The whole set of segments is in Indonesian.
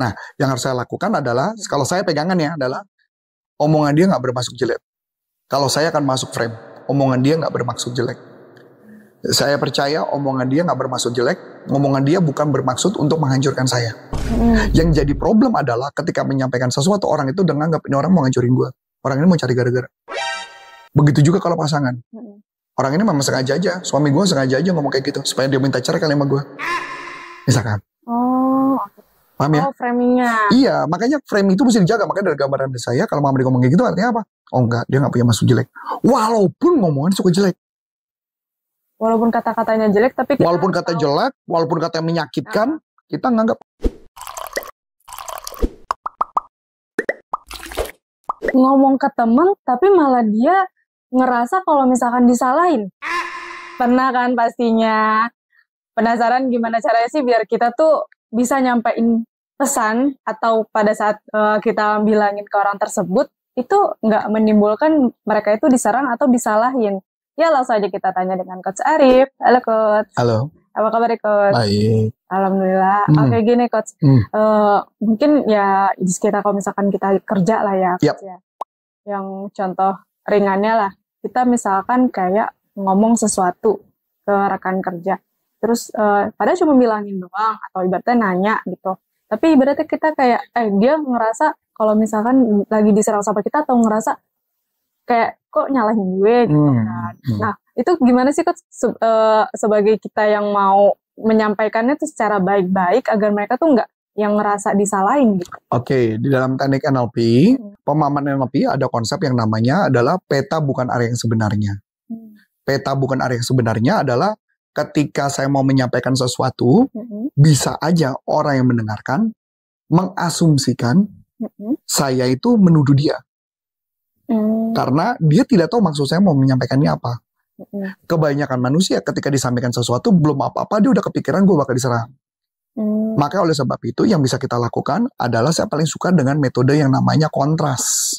Nah, yang harus saya lakukan adalah, kalau saya pegangannya adalah, omongan dia nggak bermaksud jelek. Kalau saya akan masuk frame, omongan dia nggak bermaksud jelek. Saya percaya omongan dia nggak bermaksud jelek, omongan dia bukan bermaksud untuk menghancurkan saya. Yang jadi problem adalah ketika menyampaikan sesuatu, orang itu udah nganggap ini orang mau ngancurin gue. Orang ini mau cari gara-gara. Begitu juga kalau pasangan. Orang ini memang sengaja aja, suami gue sengaja aja ngomong kayak gitu, supaya dia minta cerai kali sama gue. Misalkan. Paham ya? Framingnya. Iya, makanya frame itu mesti dijaga. Makanya dari gambaran saya, kalau mama dia ngomong kayak gitu artinya apa? Oh enggak, dia nggak punya maksud jelek. Walaupun ngomongan suka jelek. Walaupun kata-katanya jelek, tapi kita walaupun kata jelek, walaupun kata menyakitkan, kita nganggap. Ngomong ke temen, tapi malah dia ngerasa kalau misalkan disalahin. Pernah kan pastinya. Penasaran gimana caranya sih biar kita tuh bisa nyampein pesan, atau pada saat kita bilangin ke orang tersebut, itu nggak menimbulkan mereka itu diserang atau disalahin. Ya, langsung aja kita tanya dengan Coach Arif. Halo Coach. Halo. Apa kabar Coach? Baik. Alhamdulillah. Oke, gini Coach. Mungkin ya di sekitar kalau misalkan kita kerja lah ya, Coach, ya. Yang contoh ringannya lah, kita misalkan kayak ngomong sesuatu ke rekan kerja. Terus padahal cuma bilangin doang, atau ibaratnya nanya gitu. Tapi ibaratnya kita kayak, dia ngerasa kalau misalkan lagi diserang sama kita, atau ngerasa kayak kok nyalahin gue gitu kan. Nah, itu gimana sih Coach sebagai kita yang mau menyampaikannya tuh secara baik-baik agar mereka tuh nggak yang ngerasa disalahin gitu. Oke, di dalam teknik NLP, pemahaman NLP ada konsep yang namanya adalah peta bukan area yang sebenarnya. Peta bukan area yang sebenarnya adalah ketika saya mau menyampaikan sesuatu, bisa aja orang yang mendengarkan mengasumsikan saya itu menuduh dia. Karena dia tidak tahu maksud saya mau menyampaikannya apa. Kebanyakan manusia ketika disampaikan sesuatu belum apa-apa dia udah kepikiran gue bakal diserang. Maka oleh sebab itu yang bisa kita lakukan adalah saya paling suka dengan metode yang namanya kontras.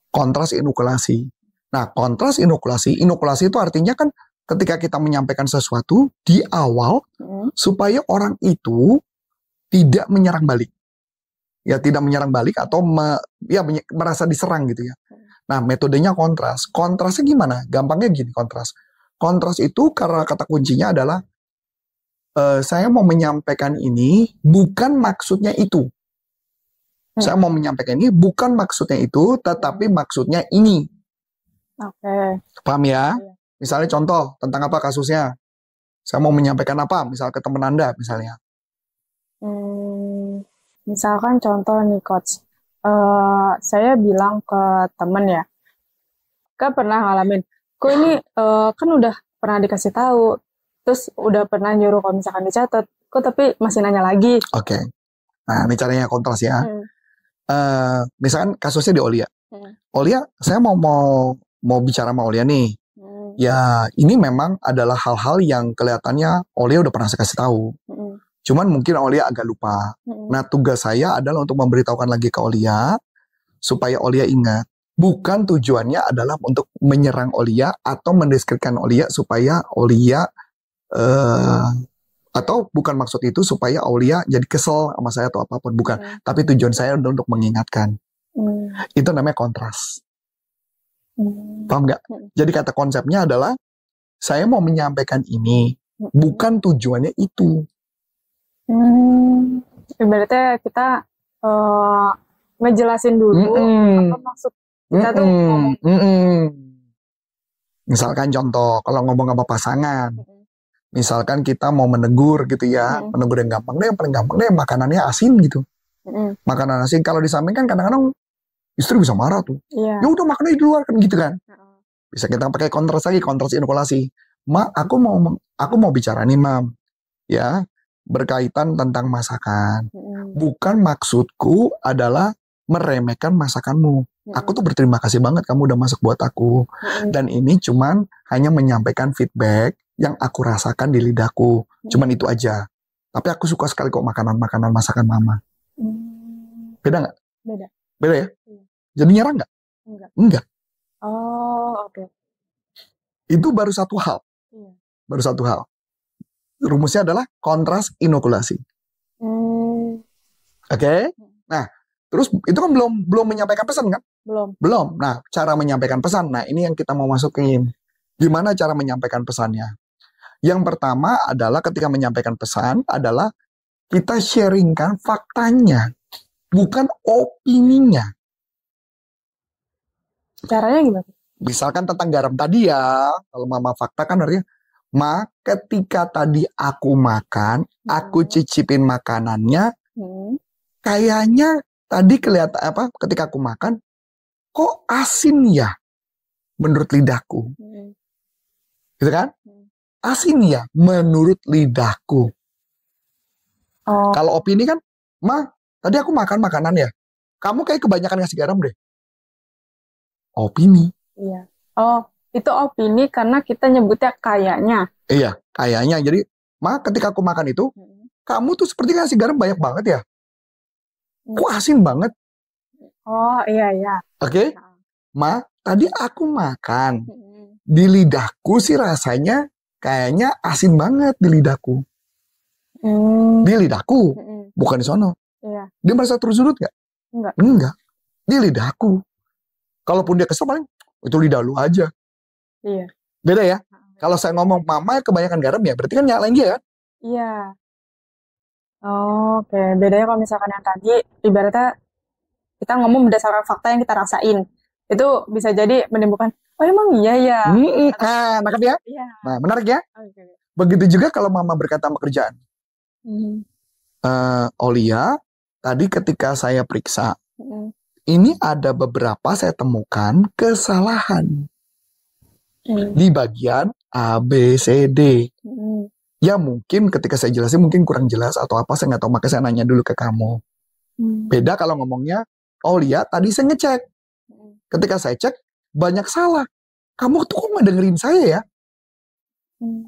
Kontras inokulasi. Nah, kontras inokulasi itu artinya kan ketika kita menyampaikan sesuatu di awal supaya orang itu tidak menyerang balik. Ya, tidak menyerang balik atau merasa diserang gitu ya. Nah, metodenya kontras. Kontrasnya gimana? Gampangnya gini kontras. Kontras itu karena kata kuncinya adalah saya mau menyampaikan ini bukan maksudnya itu. Saya mau menyampaikan ini bukan maksudnya itu, tetapi maksudnya ini. Paham ya? Misalnya contoh tentang apa kasusnya? Saya mau menyampaikan apa? Misal ke teman Anda misalnya. Misalkan contoh nih Coach, saya bilang ke temen ya, kan pernah ngalamin, kok ini kan udah pernah dikasih tahu, terus udah pernah nyuruh kalau misalkan dicatat, kok tapi masih nanya lagi. Oke. Nah, ini caranya kontras ya. Misalkan kasusnya di Olia. Olia, saya mau bicara sama Olia nih. Ya, ini memang adalah hal-hal yang kelihatannya Olia udah pernah saya kasih tahu. Cuman mungkin Olia agak lupa. Nah, tugas saya adalah untuk memberitahukan lagi ke Olia supaya Olia ingat. Bukan tujuannya adalah untuk menyerang Olia atau mendeskripsikan Olia supaya Olia atau bukan maksud itu supaya Aulia jadi kesel sama saya atau apapun, bukan. Tapi tujuan saya untuk mengingatkan. Itu namanya kontras. Paham nggak? Jadi kata konsepnya adalah saya mau menyampaikan ini, bukan tujuannya itu. Ibaratnya kita ngejelasin dulu apa maksud kita tuh ngomong. Misalkan contoh, kalau ngomong sama pasangan, misalkan kita mau menegur gitu ya, menegur yang gampang deh, yang paling gampang deh makanannya asin gitu. Makanan asin kalau disampaikan kadang-kadang istri bisa marah tuh. Ya udah makannya di luar kan gitu kan. Bisa kita pakai kontras lagi, kontras inokulasi. Ma, aku mau bicara nih, Mam. Ya, berkaitan tentang masakan. Bukan maksudku adalah meremehkan masakanmu. Aku tuh berterima kasih banget kamu udah masak buat aku. Dan ini cuman hanya menyampaikan feedback yang aku rasakan di lidahku. Cuman itu aja. Tapi aku suka sekali kok makanan-makanan masakan mama. Beda nggak? Beda ya? Jadi nyerang nggak? Enggak. Oh, oke. Itu baru satu hal. Baru satu hal. Rumusnya adalah kontras inokulasi. Oke? Nah, terus itu kan belum menyampaikan pesan kan? Belum. Nah, cara menyampaikan pesan. Nah, ini yang kita mau masukin. Gimana cara menyampaikan pesannya? Yang pertama adalah ketika menyampaikan pesan adalah kita sharingkan faktanya, bukan opininya. Caranya gimana? Misalkan tentang garam tadi ya, kalau mama fakta kan artinya, Ma, ketika tadi aku makan, aku cicipin makanannya, kayaknya tadi kelihatan ketika aku makan, kok asin ya menurut lidahku. Gitu kan? Asin ya menurut lidahku. Kalau opini kan, Ma, tadi aku makan makanan ya, kamu kayak kebanyakan ngasih garam deh. Opini. Iya. Oh, itu opini karena kita nyebutnya kayaknya. Iya, kayaknya. Jadi, Ma, ketika aku makan itu, kamu tuh seperti ngasih garam banyak banget ya. Kok asin banget? Oh, iya. Oke? Ma, tadi aku makan. Di lidahku sih rasanya kayaknya asin banget di lidahku. Di lidahku, bukan di sono. Iya. Dia merasa terus-urut gak? Enggak. Di lidahku. Kalaupun dia kesel paling, itu lidah lu aja. Iya. Beda ya? Kalau saya ngomong, Mama kebanyakan garam ya, berarti kan nyalain dia kan? Iya. Oh, oke. Bedanya kalau misalkan yang tadi, ibaratnya kita ngomong berdasarkan fakta yang kita rasain. Itu bisa jadi menimbulkan, oh emang iya ya. Nangkep ya? Iya. Nah, menarik ya? Okay. Begitu juga kalau Mama berkata pekerjaan. Olia, tadi ketika saya periksa, ini ada beberapa saya temukan kesalahan di bagian A, B, C, D. Ya mungkin ketika saya jelasin mungkin kurang jelas atau apa, saya nggak tahu, makanya saya nanya dulu ke kamu. Beda kalau ngomongnya, Olia, tadi saya ngecek. Ketika saya cek, banyak salah. Kamu tuh kok nggak dengerin saya ya?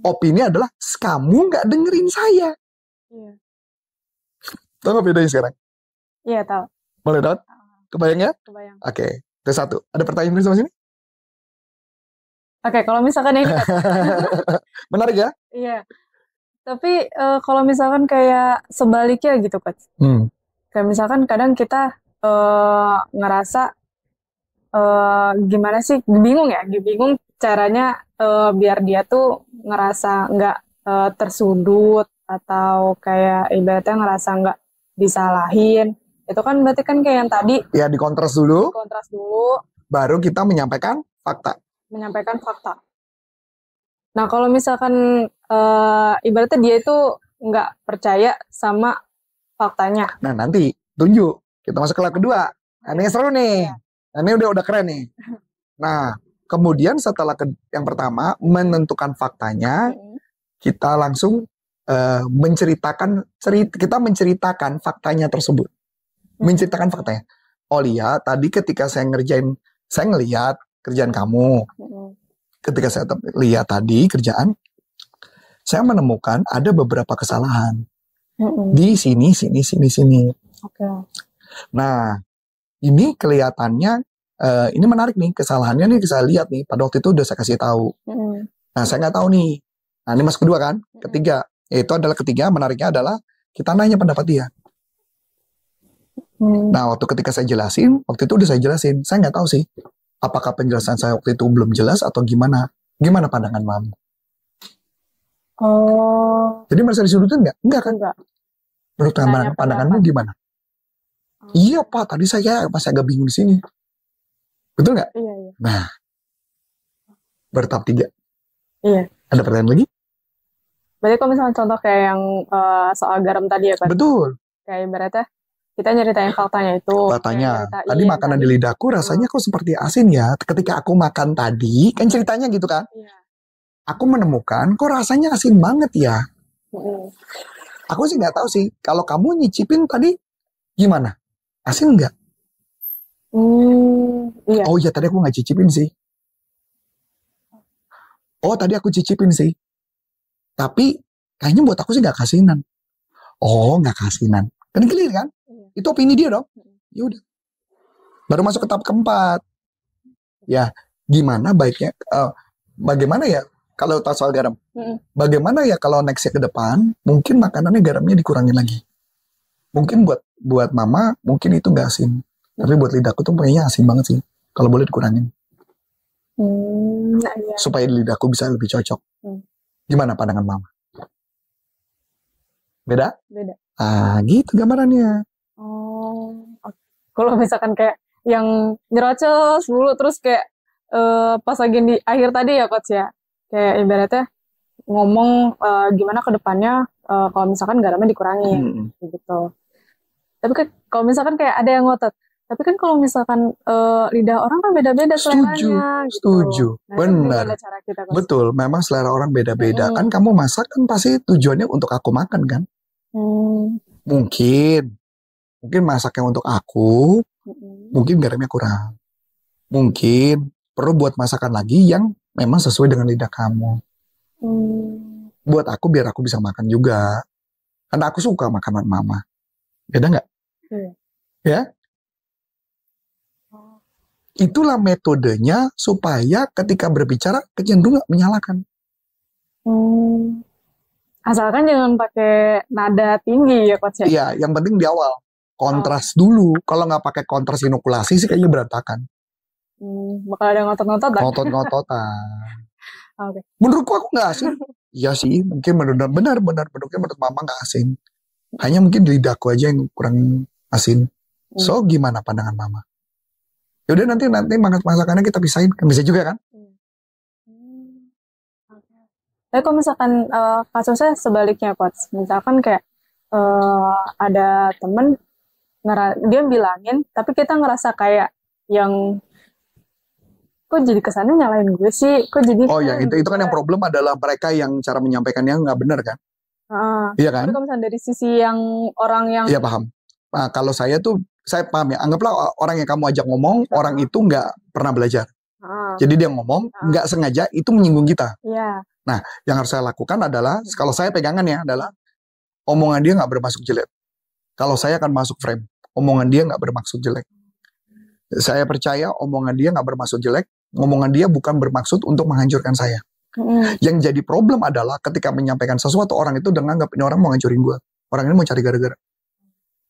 Opini adalah, kamu nggak dengerin saya. Tahu nggak bedanya sekarang? Iya, tahu. Boleh dong? Kebayang ya? Kebayang. Oke, itu satu. Ada pertanyaan sama sini? Oke, kalau misalkan ini menarik ya? Iya. Tapi kalau misalkan kayak sebaliknya gitu, Coach. Kayak misalkan kadang kita ngerasa gimana sih? Bingung caranya biar dia tuh ngerasa nggak tersudut atau kayak ibaratnya ngerasa nggak disalahin. Itu kan berarti kan kayak yang tadi. Ya, dikontras dulu. Baru kita menyampaikan fakta. Nah, kalau misalkan ibaratnya dia itu nggak percaya sama faktanya. Nah, nanti tunjuk. Kita masuk ke lab kedua. Ini seru nih. Ini udah keren nih. Nah, kemudian setelah yang pertama menentukan faktanya, kita langsung menceritakan faktanya tersebut. Menceritakan faktanya. Olia, tadi ketika saya ngeliat kerjaan kamu. Ketika saya lihat tadi kerjaan, saya menemukan ada beberapa kesalahan. Di sini. Okay. Nah, ini kelihatannya, ini menarik nih, kesalahannya nih saya lihat nih, pada waktu itu udah saya kasih tahu. Nah, saya nggak tahu nih. Nah, ini masuk kedua kan? Ketiga. Yaitu adalah ketiga, menariknya adalah kita nanya pendapat dia. Nah, ketika saya jelasin, waktu itu udah saya jelasin. Saya nggak tahu sih, apakah penjelasan saya waktu itu belum jelas atau gimana? Gimana pandangan Mam? Oh. Jadi merasa disudutin nggak? Enggak kan? Enggak. Menurut pandanganmu gimana? Iya Pak, tadi saya masih agak bingung di sini. Betul nggak? Iya. Nah, bertahap 3. Iya. Ada pertanyaan lagi? Berarti kalau misalnya contoh kayak yang soal garam tadi ya kan? Betul. Kayak ibaratnya kita nyeritain faktanya itu. Faktanya. Tadi makanan di lidahku rasanya kok seperti asin ya. Ketika aku makan tadi, kan ceritanya gitu kan? Iya. Aku menemukan kok rasanya asin banget ya. Aku sih nggak tahu sih. Kalau kamu nyicipin tadi gimana? Asin nggak? Iya. Oh iya, tadi aku nggak cicipin sih. Oh tadi aku cicipin sih. Tapi kayaknya buat aku sih nggak kasinan. Oh nggak kasinan. Kan clear kan? Itu opini dia dong. Ya udah. Baru masuk ke tahap keempat. Ya, gimana baiknya? Bagaimana ya kalau tahu soal garam? Bagaimana ya kalau nextnya ke depan, mungkin makanannya garamnya dikurangin lagi. Mungkin buat buat mama mungkin itu nggak asin. Tapi buat lidahku tuh kayaknya asin banget sih. Kalau boleh dikurangin. Iya. Supaya lidahku bisa lebih cocok. Gimana pandangan mama? Beda? Beda. Gitu gambarannya. Kalau misalkan kayak yang nyerocos dulu terus kayak pas lagi di akhir tadi ya coach ya, kayak ibaratnya ngomong gimana ke depannya kalau misalkan garamnya dikurangin gitu. Tapi kan kalau misalkan kayak ada yang ngotot, tapi kan kalau misalkan lidah orang kan beda-beda seleranya. Setuju, nah, benar. Cara kita, betul, memang selera orang beda-beda. Kan kamu masak kan pasti tujuannya untuk aku makan kan? Mungkin masaknya untuk aku, mungkin garamnya kurang. Mungkin perlu buat masakan lagi yang memang sesuai dengan lidah kamu. Buat aku biar aku bisa makan juga. Karena aku suka makanan mama. Beda nggak? Ya? Itulah metodenya supaya ketika berbicara kecenderungan menyalahkan. Asalkan jangan pakai nada tinggi ya coach ya? Iya, yang penting di awal. Kontras dulu. Kalau nggak pakai kontras inokulasi sih kayaknya berantakan. Bakal ada ngotot-ngototan. Ngotot-ngototan. Okay. Menurutku aku nggak asin. Iya sih, mungkin benar. Menurut mama nggak asin. Hanya mungkin lidahku aja yang kurang asin. So gimana pandangan mama? Yaudah nanti masakannya kita pisahin. Kan bisa juga kan? Tapi kalau misalkan kasusnya sebaliknya coach, misalkan kayak ada temen dia bilangin, tapi kita ngerasa kayak yang kok jadi kesannya nyalain gue sih, kok jadi yang itu kan yang problem adalah mereka yang cara menyampaikannya nggak benar kan? Iya kan? Tapi kalau misalnya dari sisi yang orang yang iya paham. Nah, kalau saya paham ya, anggaplah orang yang kamu ajak ngomong, orang itu nggak pernah belajar. Jadi dia ngomong nggak sengaja itu menyinggung kita. Nah, yang harus saya lakukan adalah kalau saya pegangan ya adalah omongan dia nggak bermaksud jelek. Kalau saya akan masuk frame, omongan dia nggak bermaksud jelek. Saya percaya omongan dia nggak bermaksud jelek, omongan dia bukan bermaksud untuk menghancurkan saya. Yang jadi problem adalah ketika menyampaikan sesuatu orang itu udah nganggap ini orang mau ngancurin gue. Orang ini mau cari gara-gara.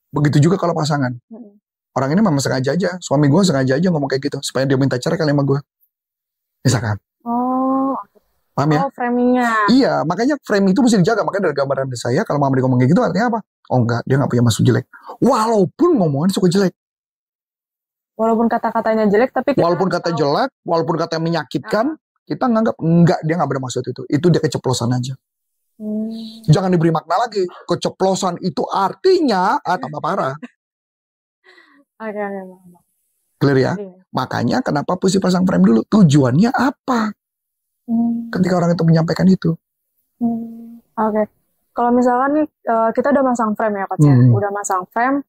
Begitu juga kalau pasangan. Orang ini memang sengaja aja, suami gue sengaja aja ngomong kayak gitu supaya dia minta cerai kali sama gue. Misalkan. Paham ya? Framingnya. Iya, makanya frame itu mesti dijaga. Makanya dari gambaran saya, kalau mama ngomong kayak gitu artinya apa? Oh enggak, dia nggak punya maksud jelek. Walaupun ngomongan suka jelek. Walaupun kata-katanya jelek, tapi walaupun kata jelek, walaupun kata yang menyakitkan, kita nganggap enggak, dia nggak bermaksud itu. Itu dia keceplosan aja. Jangan diberi makna lagi. Keceplosan itu artinya tambah parah. Oke. Clear ya? Makanya kenapa mesti pasang frame dulu? Tujuannya apa? Ketika orang itu menyampaikan itu. Oke. Kalau misalkan nih kita udah masang frame ya coach ya, udah masang frame,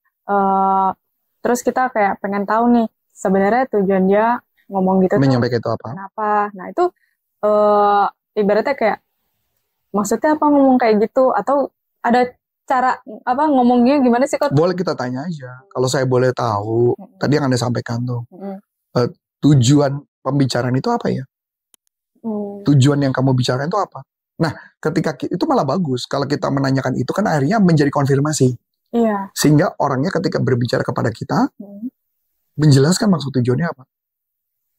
terus kita kayak pengen tahu nih sebenarnya tujuan dia ngomong gitu menyampaikan itu apa? Kenapa? Nah itu ibaratnya kayak maksudnya apa ngomong kayak gitu, atau ada cara apa ngomongnya gimana sih coach? Boleh kita tanya aja. Kalau saya boleh tahu, tadi yang Anda sampaikan tuh tujuan pembicaraan itu apa ya? Tujuan yang kamu bicarakan itu apa? Nah, ketika itu malah bagus. Kalau kita menanyakan itu kan akhirnya menjadi konfirmasi. Iya. Sehingga orangnya ketika berbicara kepada kita, menjelaskan maksud tujuannya apa.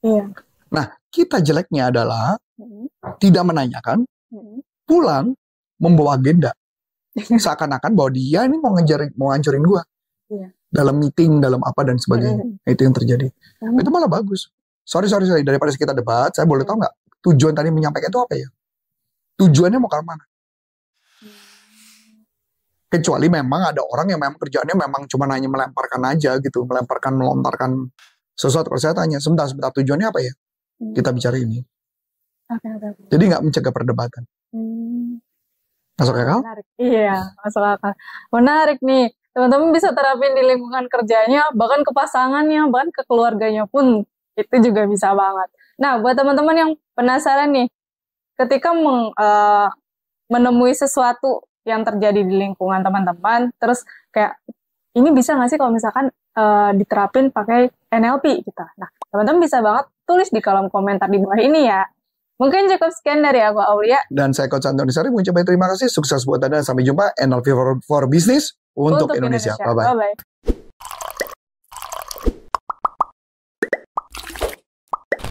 Iya. Nah, kita jeleknya adalah tidak menanyakan, pulang membawa agenda. Seakan-akan bahwa dia ini mau ngancurin gua. Iya. Dalam meeting, dalam apa dan sebagainya. Itu yang terjadi. Itu malah bagus. Sorry. Daripada kita debat, saya boleh tahu nggak? Tujuan tadi menyampaikan itu apa ya? Tujuannya mau ke mana? Kecuali memang ada orang yang memang kerjaannya memang cuma hanya melemparkan aja gitu. Melontarkan sesuatu. Kalau saya tanya, sebentar, tujuannya apa ya? Kita bicara ini. Okay. Jadi nggak mencegah perdebatan. Masuk akal? Menarik. Iya, masuk akal. Menarik nih. Teman-teman bisa terapin di lingkungan kerjanya, bahkan ke pasangannya, bahkan ke keluarganya pun. Itu juga bisa banget. Nah, buat teman-teman yang penasaran nih, ketika menemui sesuatu yang terjadi di lingkungan teman-teman, terus kayak, ini bisa nggak sih kalau misalkan diterapin pakai NLP kita? Nah, teman-teman bisa banget tulis di kolom komentar di bawah ini ya. Mungkin cukup sekian dari aku, Aulia. Dan saya Coach Antoni Sari, mengucapkan terima kasih, sukses buat Anda, sampai jumpa, NLP for Business untuk Indonesia. Bye-bye.